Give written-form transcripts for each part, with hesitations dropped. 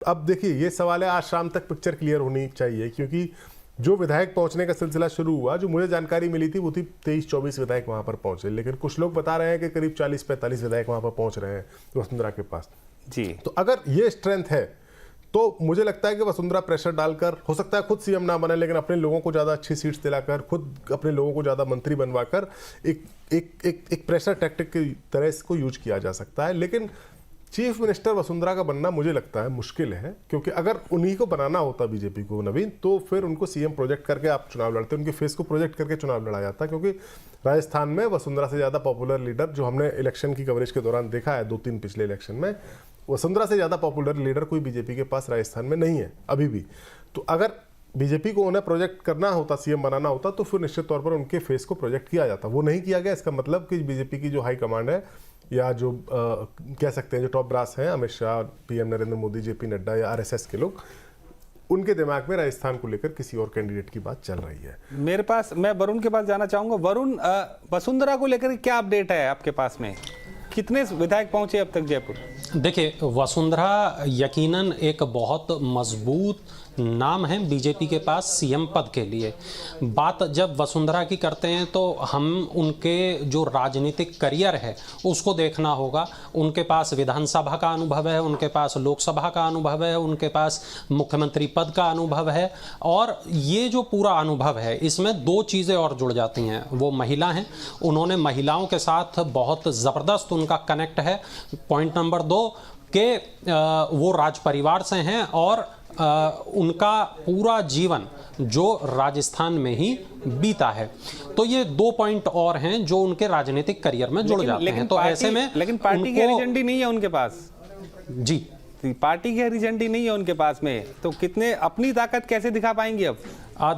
अब देखिए ये सवाल है, आज शाम तक पिक्चर क्लियर होनी चाहिए, क्योंकि जो विधायक पहुंचने का सिलसिला शुरू हुआ, जो मुझे जानकारी मिली थी वो थी 23-24 विधायक वहां पर पहुंचे, लेकिन कुछ लोग बता रहे हैं कि करीब 40-45 विधायक वहां पर पहुंच रहे हैं वसुंधरा के पास जी। तो अगर ये स्ट्रेंथ है तो मुझे लगता है कि वसुंधरा प्रेशर डालकर, हो सकता है खुद सीएम ना बने लेकिन अपने लोगों को ज़्यादा अच्छी सीट्स दिलाकर, खुद अपने लोगों को ज़्यादा मंत्री बनवाकर एक प्रेशर टैक्टिक की तरह इसको यूज किया जा सकता है। लेकिन चीफ मिनिस्टर वसुंधरा का बनना मुझे लगता है मुश्किल है, क्योंकि अगर उन्हीं को बनाना होता बीजेपी को नवीन, तो फिर उनको सीएम प्रोजेक्ट करके आप चुनाव लड़ते, उनके फेस को प्रोजेक्ट करके चुनाव लड़ा जाता, क्योंकि राजस्थान में वसुंधरा से ज़्यादा पॉपुलर लीडर, जो हमने इलेक्शन की कवरेज के दौरान देखा है 2-3 पिछले इलेक्शन में, वसुंधरा से ज़्यादा पॉपुलर लीडर कोई बीजेपी के पास राजस्थान में नहीं है अभी भी। तो अगर बीजेपी को उन्हें प्रोजेक्ट करना होता, सीएम बनाना होता, तो फिर निश्चित तौर पर उनके फेस को प्रोजेक्ट किया जाता। वो नहीं किया गया। इसका मतलब कि बीजेपी की जो हाई कमांड है, या जो कह सकते हैं जो टॉप ब्रास हैं, अमित शाह, पीएम नरेंद्र मोदी, जेपी नड्डा या आरएसएस के लोग, उनके दिमाग में राजस्थान को लेकर किसी और कैंडिडेट की बात चल रही है। मैं वरुण के पास जाना चाहूंगा। वरुण, वसुंधरा को लेकर क्या अपडेट है आपके पास में? कितने विधायक पहुंचे अब तक जयपुर? देखिए, वसुंधरा यकीनन एक बहुत मजबूत नाम है बीजेपी के पास सीएम पद के लिए। बात जब वसुंधरा की करते हैं तो हम उनके जो राजनीतिक करियर है उसको देखना होगा। उनके पास विधानसभा का अनुभव है, उनके पास लोकसभा का अनुभव है, उनके पास मुख्यमंत्री पद का अनुभव है, और ये जो पूरा अनुभव है इसमें दो चीज़ें और जुड़ जाती हैं। वो महिला हैं, उन्होंने महिलाओं के साथ बहुत ज़बरदस्त उनका कनेक्ट है। पॉइंट नंबर 2 कि वो राज परिवार से हैं और उनका पूरा जीवन जो राजस्थान में ही बीता है। तो ये 2 पॉइंट और हैं जो उनके राजनीतिक करियर में जुड़ जाते हैं। तो ऐसे में लेकिन पार्टी की एजेंडी नहीं है उनके पास। जी, पार्टी की एजेंडी नहीं है उनके पास में, तो कितने अपनी ताकत कैसे दिखा पाएंगे अब?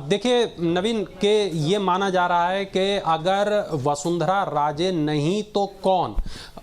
देखिए नवीन, के ये माना जा रहा है कि अगर वसुंधरा राजे नहीं तो कौन,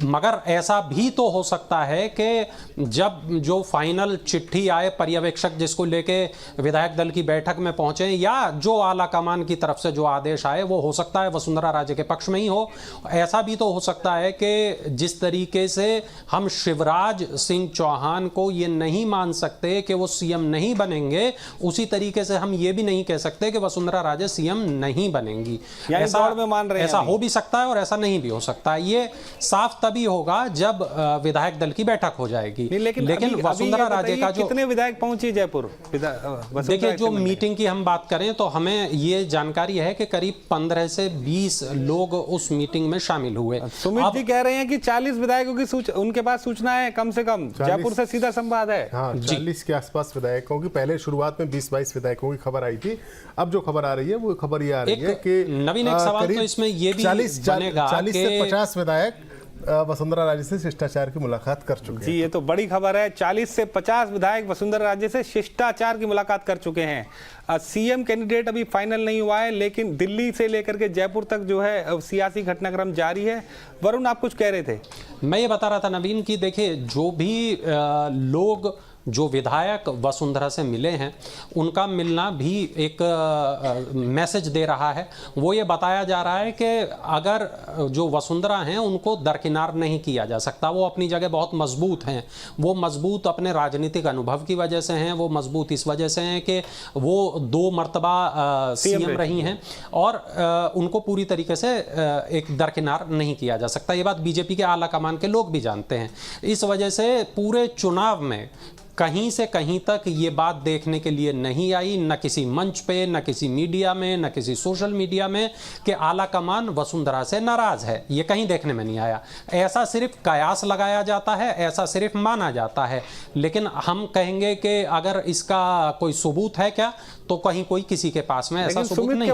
मगर ऐसा भी तो हो सकता है कि जब जो फाइनल चिट्ठी आए पर्यवेक्षक जिसको लेके विधायक दल की बैठक में पहुंचे, या जो आला कमान की तरफ से जो आदेश आए, वो हो सकता है वसुंधरा राजे के पक्ष में ही हो। ऐसा भी तो हो सकता है कि जिस तरीके से हम शिवराज सिंह चौहान को ये नहीं मान सकते कि वो सीएम नहीं बनेंगे, उसी तरीके से हम ये भी नहीं कह सकते कि वसुंधरा राजे सीएम नहीं बनेंगी। ऐसा में मान रहे हैं, ऐसा हो भी सकता है और ऐसा नहीं भी हो सकता है। ये साफ तभी होगा जब विधायक दल की बैठक हो जाएगी। लेकिन वसुंधरा राजे का जो कितने विधायक पहुंचे जयपुर? देखिए, जो मीटिंग की हम बात करें तो हमें ये जानकारी है कि करीब 15 से 20 लोग उस मीटिंग में शामिल हुए। सुमित जी कह रहे हैं कि 40 विधायकों की उनके पास सूचना है, कम से कम जयपुर से सीधा संवाद है। हाँ, 40 के आसपास विधायकों की पहले शुरुआत में 20-22 विधायकों की खबर आई थी। अब जो खबर आ रही है वो खबर ये आ रही है कि नवीन, एक सवाल तो इसमें ये भी 40 से 50 विधायक वसुंधरा राजे से शिष्टाचार की मुलाकात कर चुके हैं। जी, ये तो बड़ी खबर है। 40 से 50 विधायक वसुंधरा राजे से शिष्टाचार की मुलाकात कर चुके हैं। सीएम कैंडिडेट अभी फाइनल नहीं हुआ है, लेकिन दिल्ली से लेकर के जयपुर तक जो है सियासी घटनाक्रम जारी है। वरुण, आप कुछ कह रहे थे? मैं ये बता रहा था नवीन कि देखिए, जो भी लोग, जो विधायक वसुंधरा से मिले हैं, उनका मिलना भी एक मैसेज दे रहा है। वो ये बताया जा रहा है कि अगर जो वसुंधरा हैं उनको दरकिनार नहीं किया जा सकता। वो अपनी जगह बहुत मजबूत हैं। वो मजबूत अपने राजनीतिक अनुभव की वजह से हैं, वो मजबूत इस वजह से हैं कि वो 2 मर्तबा सीएम रही हैं, और उनको पूरी तरीके से एक दरकिनार नहीं किया जा सकता। ये बात बीजेपी के आला कमान के लोग भी जानते हैं। इस वजह से पूरे चुनाव में कहीं से कहीं तक ये बात देखने के लिए नहीं आई, न किसी मंच पे, न किसी मीडिया में, न किसी सोशल मीडिया में, कि आला कमान वसुंधरा से नाराज है। ये कहीं देखने में नहीं आया। ऐसा सिर्फ कयास लगाया जाता है, ऐसा सिर्फ माना जाता है। लेकिन हम कहेंगे कि अगर इसका कोई सबूत है क्या, तो कहीं कोई किसी के पास में ऐसा सबूत नहीं।